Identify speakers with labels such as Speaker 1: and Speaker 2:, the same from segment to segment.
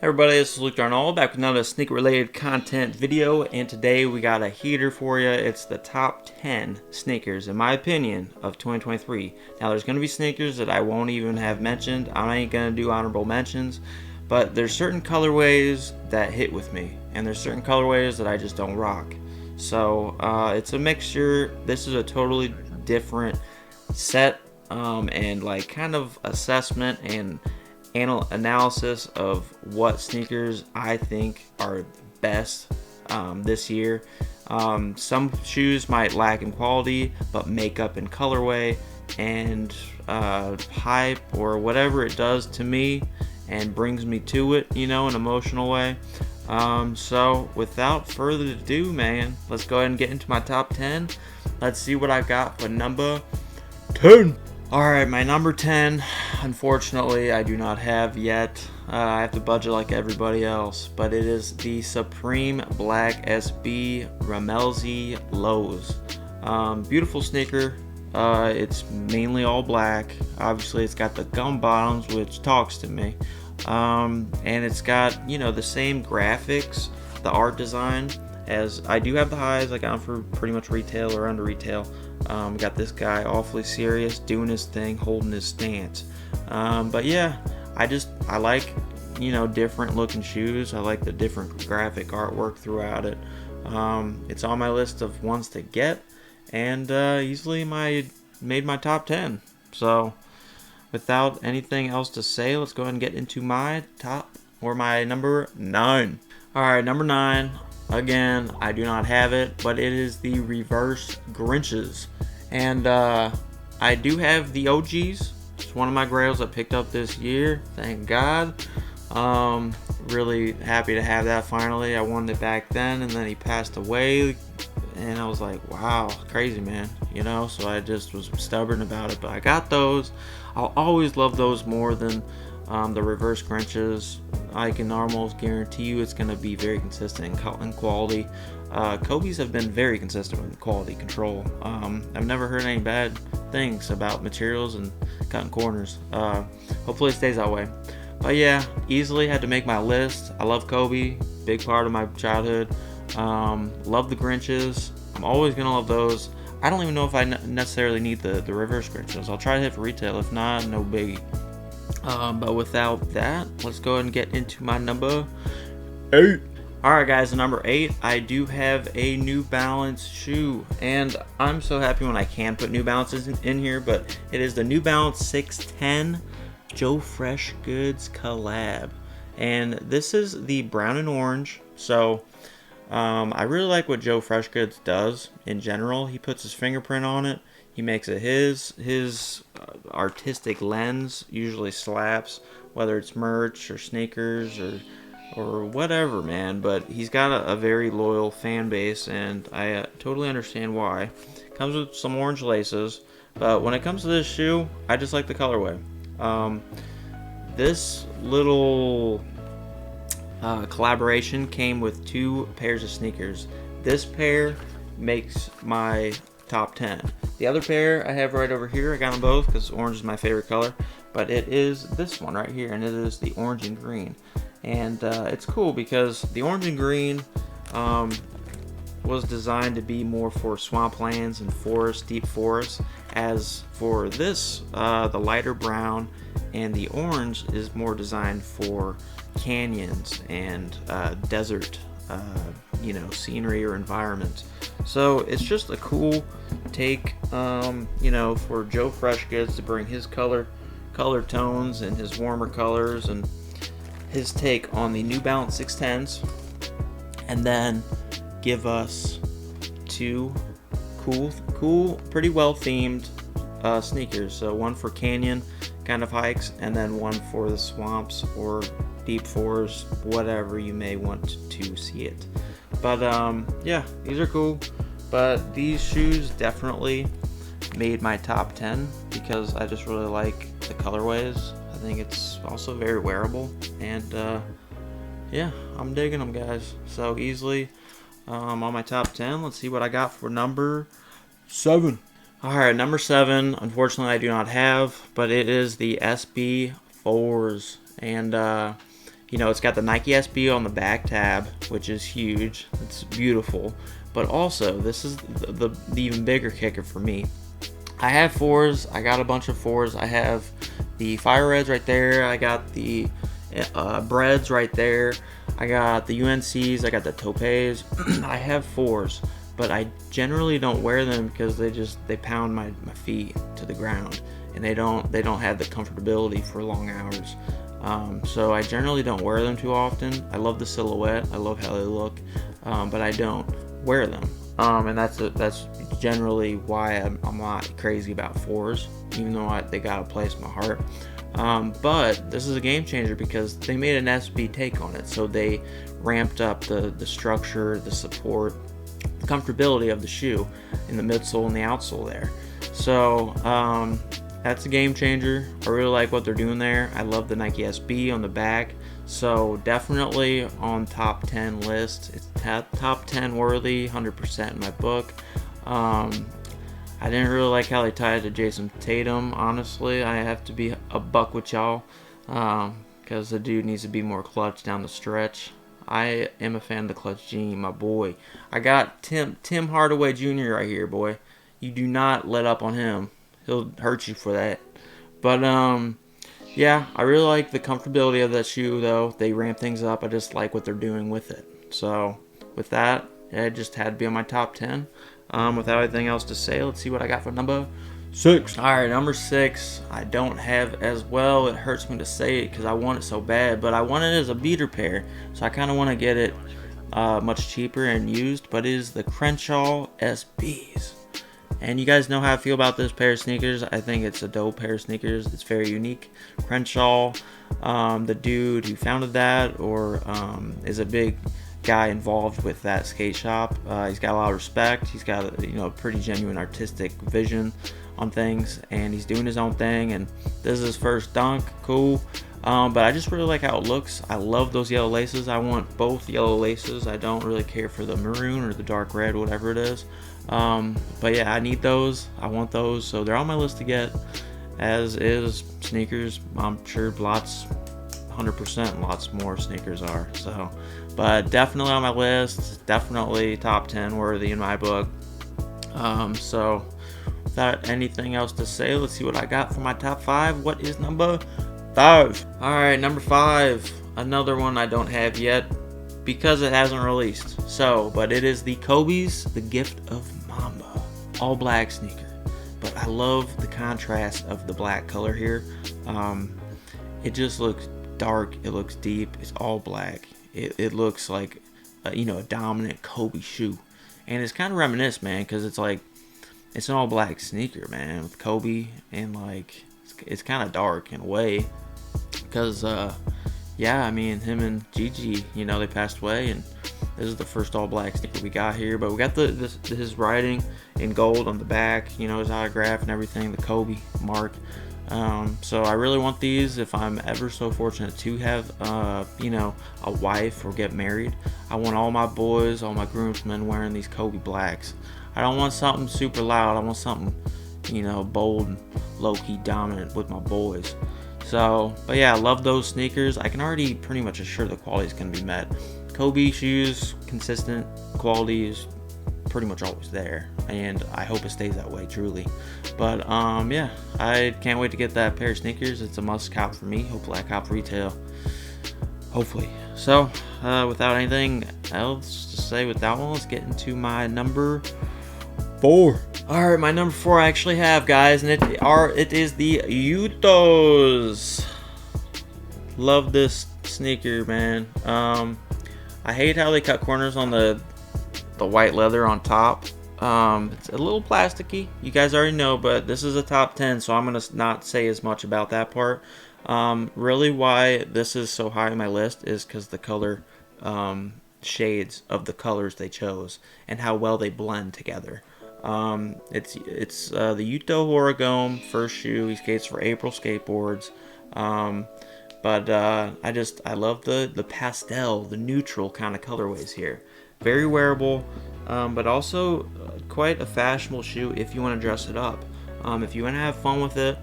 Speaker 1: Everybody, this is Luke Darnall back with another sneaker related content video, and today we got a heater for you. It's the top 10 sneakers, in my opinion, of 2023. Now there's going to be sneakers that I won't even have mentioned. I ain't going to do honorable mentions, but there's certain colorways that hit with me, and there's certain colorways that I just don't rock. So it's a mixture. This is a totally different set and like kind of assessment and analysis of what sneakers I think are best this year. Some shoes might lack in quality, but make up in colorway and hype or whatever it does to me and brings me to it, you know, in an emotional way. So without further ado, man, let's go ahead and get into my top 10. Let's see what I got for number 10. Alright, my number 10, unfortunately, I do not have yet. I have to budget like everybody else, but it is the Supreme Black SB Ramelzi Lowe's. Beautiful sneaker. It's mainly all black. Obviously, it's got the gum bottoms, which talks to me. And it's got, you know, the same graphics, the art design, as I do have the highs. I got them for pretty much retail or under retail. Got this guy awfully serious, doing his thing, holding his stance. But yeah, I like, you know, different looking shoes. I like the different graphic artwork throughout it. It's on my list of ones to get, and easily made my top 10. So without anything else to say, let's go ahead and get into my my number 9. Alright, number 9. Again, I do not have it, but it is the reverse Grinches. And I do have the OGs. It's one of my grails I picked up this year. Thank God. Really happy to have that finally. I wanted it back then, and then he passed away. And I was like, wow, crazy, man. You know, so I just was stubborn about it. But I got those. I'll always love those more than the reverse Grinches. I can almost guarantee you it's going to be very consistent in quality. Kobe's have been very consistent with quality control. I've never heard any bad things about materials and cutting corners. Hopefully it stays that way. But yeah, easily had to make my list. I love Kobe, big part of my childhood. Love the Grinches. I'm always going to love those. I don't even know if I necessarily need the reverse Grinches. I'll try to hit for retail. If not, no biggie. But without that, let's go ahead and get into my number 8. Alright guys, number 8, I do have a New Balance shoe, and I'm so happy when I can put New Balances in here, but it is the New Balance 610 Joe Fresh Goods collab, and this is the brown and orange. So I really like what Joe Fresh Goods does in general. He puts his fingerprint on it. He makes it his artistic lens usually slaps, whether it's merch or sneakers or whatever, man. But he's got a very loyal fan base, and I totally understand why. Comes with some orange laces, but when it comes to this shoe, I just like the colorway. This little collaboration came with 2 pairs of sneakers. This pair makes my top 10. The other pair I have right over here. I got them both because orange is my favorite color, but it is this one right here, and it is the orange and green. And it's cool because the orange and green was designed to be more for swamplands and forests, deep forests, as for this, the lighter brown and the orange is more designed for canyons and desert you know, scenery or environment. So it's just a cool take, you know, for Joe Fresh Goods to bring his color tones and his warmer colors and his take on the New Balance 610s, and then give us 2 cool, pretty well themed sneakers. So one for canyon kind of hikes, and then one for the swamps or deep forests, whatever you may want to see it. But yeah, these are cool. But these shoes definitely made my top 10 because I just really like the colorways. I think it's also very wearable, and yeah, I'm digging them, guys. So easily on my top 10. Let's see what I got for number 7. Alright, number 7, unfortunately I do not have, but it is the SB4s. And You know, it's got the Nike SB on the back tab, which is huge. It's beautiful. But also, this is the even bigger kicker for me. I have 4s. I got a bunch of 4s. I have the Fire Reds right there. I got the Breads right there. I got the UNCs. I got the Topes. I have 4s, but I generally don't wear them because they pound my feet to the ground, and they don't have the comfortability for long hours. So I generally don't wear them too often. I love the silhouette. I love how they look, but I don't wear them. And that's generally why I'm not crazy about 4s, even though they got a place in my heart. But this is a game changer because they made an SB take on it. So they ramped up the structure, the support, the comfortability of the shoe in the midsole and the outsole there. So that's a game changer. I really like what they're doing there. I love the Nike SB on the back. So definitely on top 10 list. It's top 10 worthy, 100% in my book. I didn't really like how they tied it to Jason Tatum, honestly. I have to be a buck with y'all because the dude needs to be more clutch down the stretch. I am a fan of the clutch gene, my boy. I got Tim Hardaway Jr. right here, boy. You do not let up on him. He'll hurt you for that. But yeah, I really like the comfortability of that shoe, though. They ramp things up. I just like what they're doing with it. So with that, it just had to be on my top 10. Without anything else to say, let's see what I got for number 6. Alright, number 6, I don't have as well. It hurts me to say it because I want it so bad, but I want it as a beater pair, so I kind of want to get it much cheaper and used, but it is the Crenshaw SBs. And you guys know how I feel about this pair of sneakers. I think it's a dope pair of sneakers. It's very unique. Crenshaw, the dude who founded that, or is a big guy involved with that skate shop. He's got a lot of respect. He's got a pretty genuine artistic vision on things, and he's doing his own thing. And this is his first dunk. Cool. But I just really like how it looks. I love those yellow laces. I want both yellow laces. I don't really care for the maroon or the dark red, whatever it is. But yeah, I need those. I want those. So they're on my list to get, as is sneakers. I'm sure 100% lots more sneakers are. So, but definitely on my list. Definitely top 10 worthy in my book. So without anything else to say, let's see what I got for my top 5. What is number 5? Alright, number 5. Another one I don't have yet because it hasn't released. So, but it is the Kobe's The Gift of Mamba. All black sneaker. But I love the contrast of the black color here. It just looks dark. It looks deep. It's all black. It looks like a dominant Kobe shoe. And it's kind of reminiscent, man, because it's like it's an all black sneaker, man, with Kobe, and like it's kind of dark in a way because yeah, I mean, him and Gigi, they passed away, and this is the first all black sneaker we got here. But we got his writing in gold on the back, his autograph and everything, the Kobe mark. So I really want these. If I'm ever so fortunate to have a wife or get married, I want all my boys, all my groomsmen wearing these Kobe blacks. I don't want something super loud. I want something bold and low-key dominant with my boys. So, but yeah, I love those sneakers. I can already pretty much assure the quality is going to be met. Kobe shoes, consistent quality is pretty much always there, and I hope it stays that way, truly. But yeah, I can't wait to get that pair of sneakers. It's a must cop for me. Hopefully I cop retail, hopefully. So without anything else to say with that one, let's get into my number 4. Alright, my number 4 I actually have, guys, and it is the Utos. Love this sneaker, man. I hate how they cut corners on the white leather on top. It's a little plasticky, you guys already know, but this is a top 10, so I'm gonna not say as much about that part. Really why this is so high on my list is because the color shades of the colors they chose and how well they blend together. It's the Uto Horigo first shoe. He skates for April Skateboards. But I love the pastel, the neutral kind of colorways here. Very wearable, but also quite a fashionable shoe if you want to dress it up. If you want to have fun with it,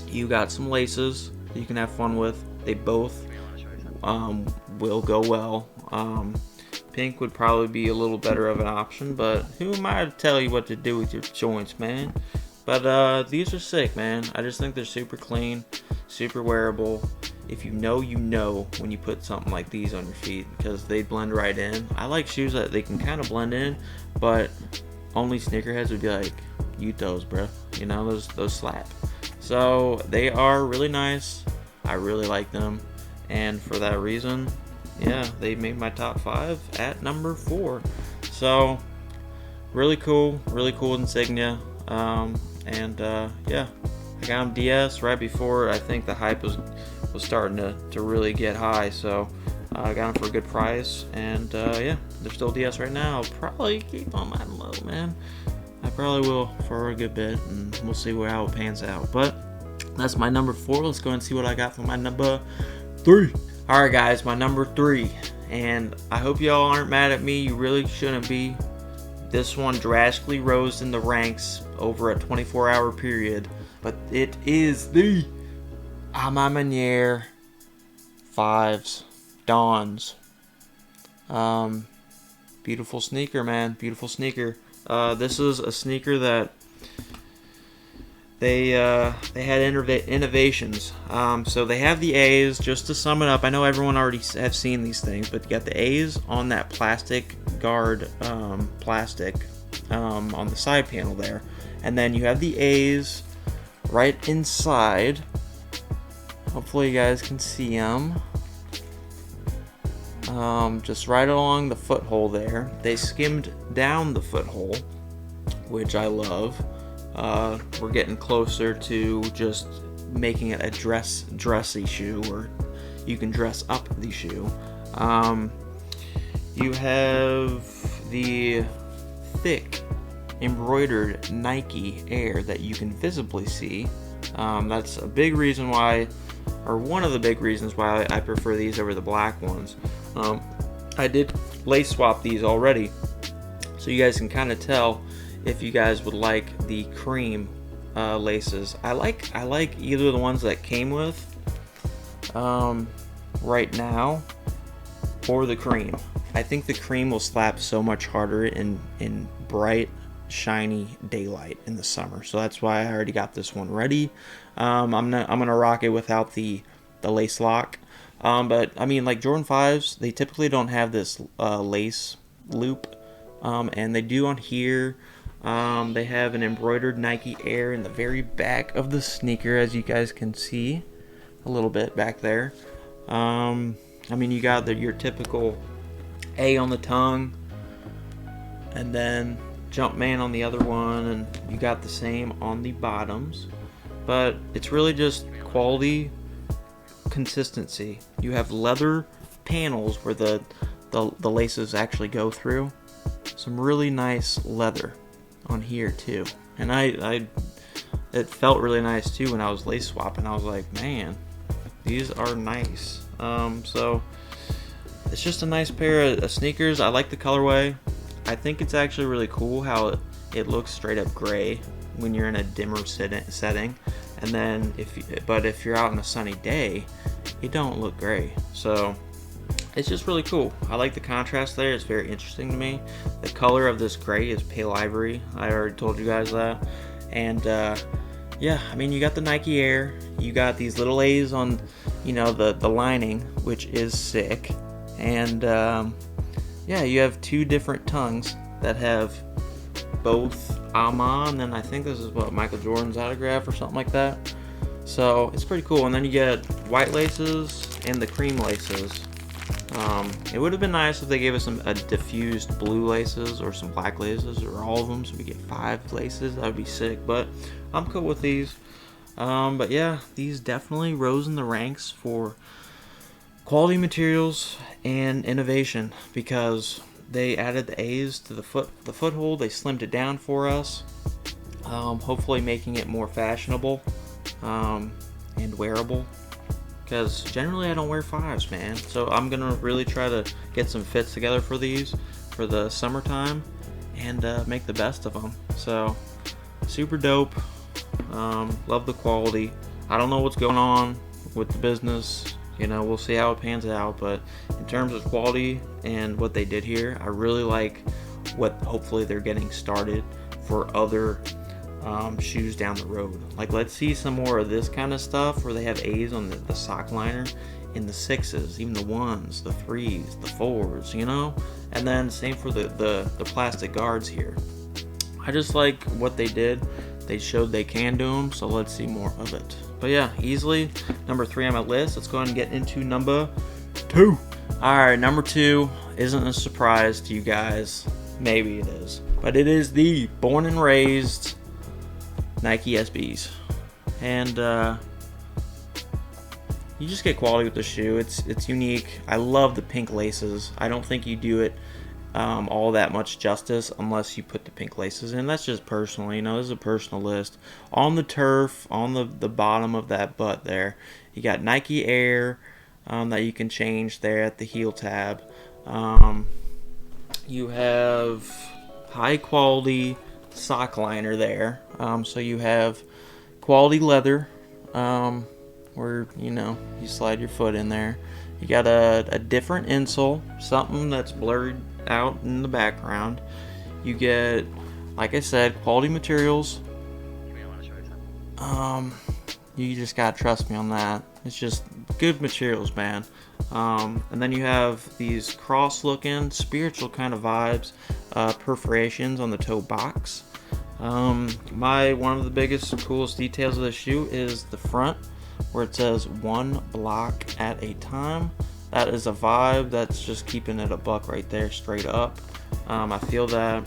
Speaker 1: you got some laces that you can have fun with. They both will go well. Pink would probably be a little better of an option, but who am I to tell you what to do with your joints, man? But these are sick, man. I just think they're super clean, super wearable. If you know, you know when you put something like these on your feet, because they blend right in. I like shoes that they can kind of blend in, but only sneakerheads would be like, Utos, bro. You know, those slap. So they are really nice. I really like them, and for that reason, yeah, they made my top 5 at number 4. So really cool insignia. Yeah, I got them DS right before I think the hype was starting to really get high. So I got them for a good price, and yeah, they're still DS right now. I'll probably keep on mine low, man. I probably will for a good bit, and we'll see how it pans out. But that's my number 4. Let's go and see what I got for my number 3. Alright guys, my number 3, and I hope y'all aren't mad at me. You really shouldn't be. This one drastically rose in the ranks over a 24-hour period, but it is the Manere 5s Dawns. Beautiful sneaker, man. Beautiful sneaker. This is a sneaker that they had innovations. So they have the A's. Just to sum it up, I know everyone already have seen these things, but you got the A's on that plastic guard, on the side panel there, and then you have the A's right inside. Hopefully you guys can see them. Just right along the foothold there. They skimmed down the foothold, which I love. We're getting closer to just making it a dressy shoe, or you can dress up the shoe. You have the thick embroidered Nike Air that you can visibly see. That's a big reason why, or one of the big reasons why I prefer these over the black ones. I did lace swap these already, so you guys can kind of tell if you guys would like the cream laces. I like either the ones that came with right now, or the cream. I think the cream will slap so much harder in bright, shiny daylight in the summer. So that's why I already got this one ready. I'm gonna rock it without the lace lock. But I mean, like Jordan 5s, they typically don't have this lace loop, and they do on here. They have an embroidered Nike Air in the very back of the sneaker, as you guys can see a little bit back there. I mean, you got your typical A on the tongue, and then Jumpman on the other one, and you got the same on the bottoms. But it's really just quality, consistency. You have leather panels where the laces actually go through. Some really nice leather on here too, and it felt really nice too when I was lace swapping. I was like, man, these are nice. So it's just a nice pair of sneakers. I like the colorway. I think it's actually really cool how it looks straight up gray when you're in a dimmer setting, and then if you're out on a sunny day, it don't look gray. So it's just really cool. I like the contrast there. It's very interesting to me. The color of this gray is pale ivory. I already told you guys that. And yeah, I mean, you got the Nike Air. You got these little A's on, the lining, which is sick. And yeah, you have 2 different tongues that have both Ama, and then I think this is Michael Jordan's autograph or something like that. So it's pretty cool. And then you get white laces and the cream laces. It would have been nice if they gave us a diffused blue laces or some black laces, or all of them, so we get 5 laces. That would be sick, but I'm cool with these. But yeah, these definitely rose in the ranks for quality materials and innovation, because they added the A's to the foothold. They slimmed it down for us, hopefully making it more fashionable and wearable. Because generally I don't wear 5s, man. So I'm going to really try to get some fits together for these for the summertime and make the best of them. So super dope. Love the quality. I don't know what's going on with the business. You know, we'll see how it pans out, but in terms of quality and what they did here, I really like what hopefully they're getting started for other shoes down the road. Like, let's see some more of this kind of stuff where they have A's on the sock liner, in the 6s, even the 1s, the 3s, the 4s, you know? And then same for the plastic guards here. I just like what they did. They showed they can do them, so let's see more of it. But yeah, easily number 3 on my list. Let's go ahead and get into number 2. Alright, number 2 isn't a surprise to you guys. Maybe it is. But it is the born and raised Nike SBs. And you just get quality with the shoe. It's unique. I love the pink laces. I don't think you do it all that much justice unless you put the pink laces in. That's just personal, you know, this is a personal list. On the turf, on the bottom of that butt there, you got Nike Air that you can change there at the heel tab. You have high quality sock liner there, so you have quality leather where, you know, you slide your foot in there. You got a different insole, something that's blurred out in the background. You get, like I said, quality materials. You just gotta trust me on that. It's just good materials, man. And then you have these cross-looking, spiritual kind of vibes, perforations on the toe box. One of the biggest, coolest details of the shoe is the front, where it says 1 block at a time. That is a vibe. That's just keeping it a buck right there, straight up. I feel that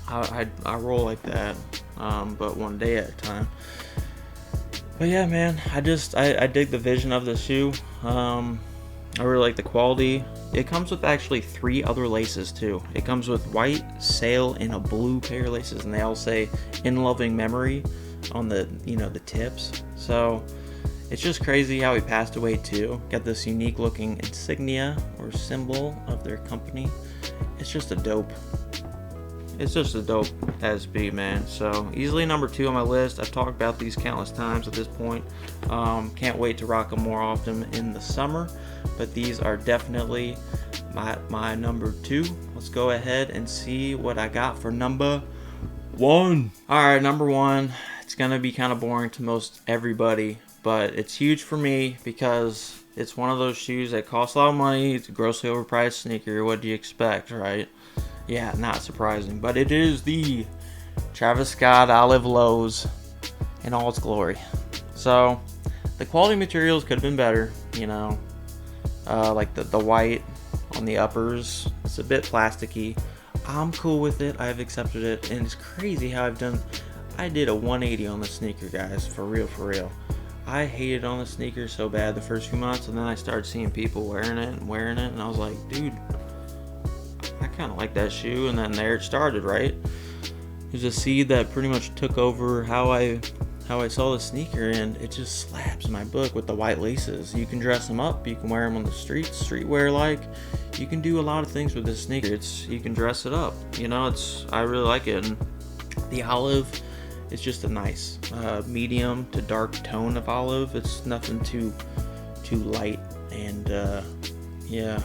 Speaker 1: I roll like that, but one day at a time. But yeah, man, I dig the vision of the shoe. I really like the quality. It comes with actually 3 other laces too. It comes with white, sail, and a blue pair of laces, and they all say "in loving memory" on the, you know, the tips. So it's just crazy how he passed away too. Got this unique looking insignia or symbol of their company. It's just a dope SB, man. So easily number 2 on my list. I've talked about these countless times at this point. Can't wait to rock them more often in the summer, but these are definitely my number 2. Let's go ahead and see what I got for number 1. Alright, number 1. It's gonna be kind of boring to most everybody, but it's huge for me because it's one of those shoes that costs a lot of money. It's a grossly overpriced sneaker. What do you expect, right? Yeah, not surprising, but it is the Travis Scott Olive Lows in all its glory. So the quality materials could have been better, you know, like the white on the uppers. It's a bit plasticky. I'm cool with it. I've accepted it, and it's crazy how I did a 180 on the sneaker, guys, for real. I hated on the sneaker so bad the first few months, and then I started seeing people wearing it, and I was like, dude, I kind of like that shoe. And then there it started, right? There's a seed that pretty much took over how I saw the sneaker, and it just slaps my book with the white laces. You can dress them up, you can wear them on the streetwear, like you can do a lot of things with this sneaker. You can dress it up, you know. I really like it. And the olive, it's just a nice medium to dark tone of olive. It's nothing too light, and yeah.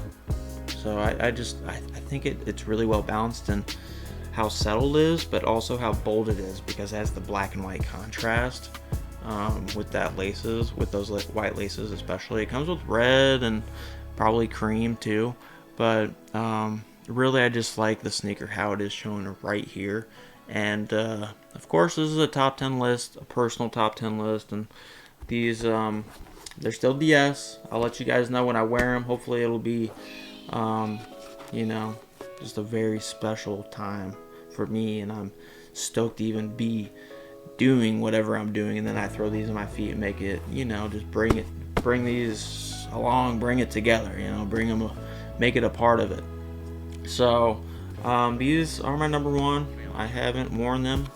Speaker 1: So I think it's really well balanced in how settled it is, but also how bold it is, because it has the black and white contrast with those white laces especially. It comes with red and probably cream too, but really I just like the sneaker how it is shown right here. And of course, this is a top 10 list, a personal top 10 list, and these they're still DS. I'll let you guys know when I wear them. Hopefully it'll be you know, just a very special time for me, and I'm stoked to even be doing whatever I'm doing, and then I throw these on my feet and make it, you know, just bring these along, bring it together, you know, make it a part of it. So these are my number 1. I haven't worn them,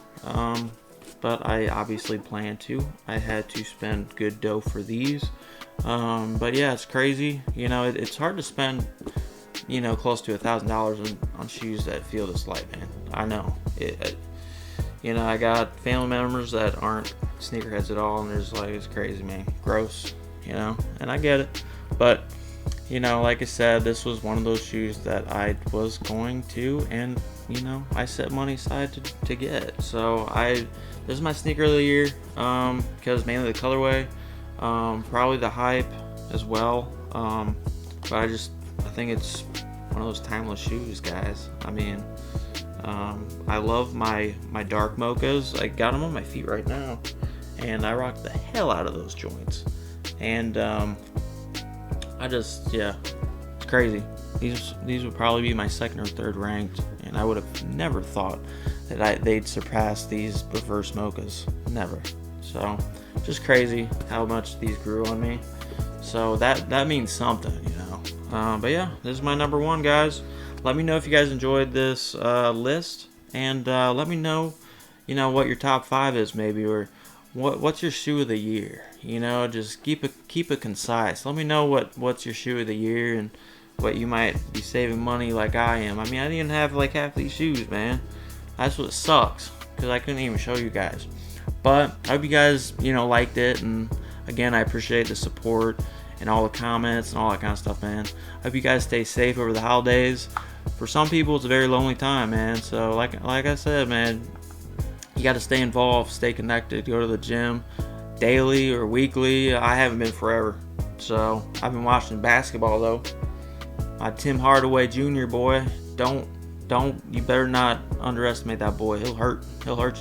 Speaker 1: but I obviously plan to. I had to spend good dough for these, but yeah, it's crazy, you know. It's hard to spend, you know, close to $1,000 on shoes that feel this light, man. I know you know, I got family members that aren't sneakerheads at all, and there's like, it's crazy, man, gross, you know, and I get it. But you know, like I said, this was one of those shoes that I was going to, and you know, I set money aside to get. So this is my sneaker of the year, because mainly the colorway, probably the hype as well. But I think it's one of those timeless shoes, guys. I mean, I love my dark mochas. I got them on my feet right now, and I rock the hell out of those joints. And yeah, it's crazy. These would probably be my second or third ranked, and I would have never thought that they'd surpass these reverse mochas. Never. So just crazy how much these grew on me. So that means something, you know. But yeah, this is my number one, guys. Let me know if you guys enjoyed this list, and let me know, you know, what your top 5 is, maybe, or what's your shoe of the year. You know, just keep it concise. Let me know what's your shoe of the year, and what you might be saving money like I am. I mean, I didn't even have like half these shoes, man. That's what sucks, because I couldn't even show you guys. But I hope you guys, you know, liked it, and again, I appreciate the support and all the comments and all that kind of stuff, man. I hope you guys stay safe over the holidays. For some people, it's a very lonely time, man. So like I said, man, you got to stay involved, stay connected, go to the gym daily or weekly. I haven't been forever, so I've been watching basketball though. My Tim Hardaway Jr. boy, don't you better not underestimate that boy. He'll hurt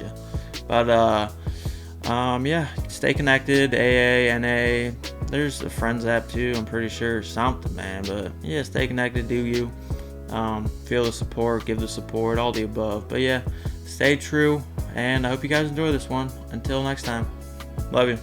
Speaker 1: you. But yeah, stay connected. AA, NA. There's a Friends app too. I'm pretty sure something, man. But yeah, stay connected. Do you feel the support? Give the support. All the above. But yeah, stay true. And I hope you guys enjoy this one. Until next time, love you.